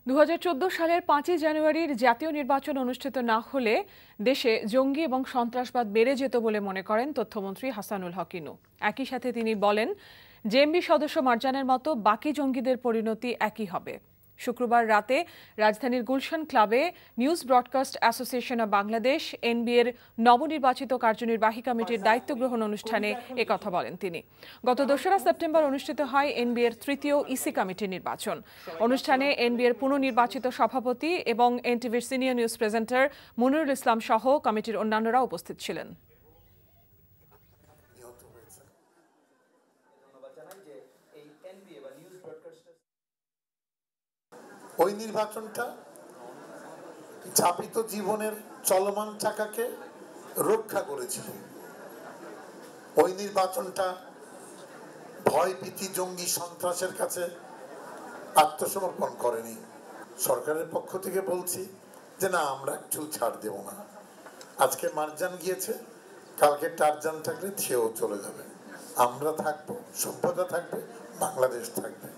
2014 সালের 5 জানুয়ারির জাতীয় নির্বাচন অনুষ্ঠিত না হলে দেশে জঙ্গি এবং সন্ত্রাসবাদ বেড়ে যেত বলে মনে করেন তথ্যমন্ত্রী হাসানুল হক ইনু। একই সাথে তিনি বলেন, জেএমবি সদস্য মারজানের মতো বাকি জঙ্গিদের পরিণতি একই হবে। শুক্রবার রাতে রাজধানীর গুলশান ক্লাবে news broadcast association of Bangladesh এনবিএর নবনির্বাচিত কার্যনির্বাহী কমিটির দায়িত্ব গ্রহণ অনুষ্ঠানে একথা বলেন তিনি। গত 2রা সেপ্টেম্বর অনুষ্ঠিত হয় এনবিএর তৃতীয় ইসি কমিটির নির্বাচন। অনুষ্ঠানে এনবিএর পুনর্নির্বাচিত সভাপতি এবং এনটিভির সিনিয়র নিউজ প্রেজেন্টার মুনিরুল ইসলাম সহ কমিটির অন্যান্যরা উপস্থিত ছিলেন। ওই নির্বাচনটা যাপিত জীবনের চলমান চাকাকে রক্ষা করেছিল। ওই নির্বাচনটা ভয়ভীতি জঙ্গি সন্ত্রাসের কাছে আত্মসমর্পণ করেনি। সরকারের পক্ষ থেকে বলছি যে না, আমরা একটু ছাড় দেব না। আজকে মারজান গিয়েছে, কালকে টারজান থাকলে সেও চলে যাবে। আমরা থাকবো, সভ্যতা থাকবে, বাংলাদেশ থাকবে।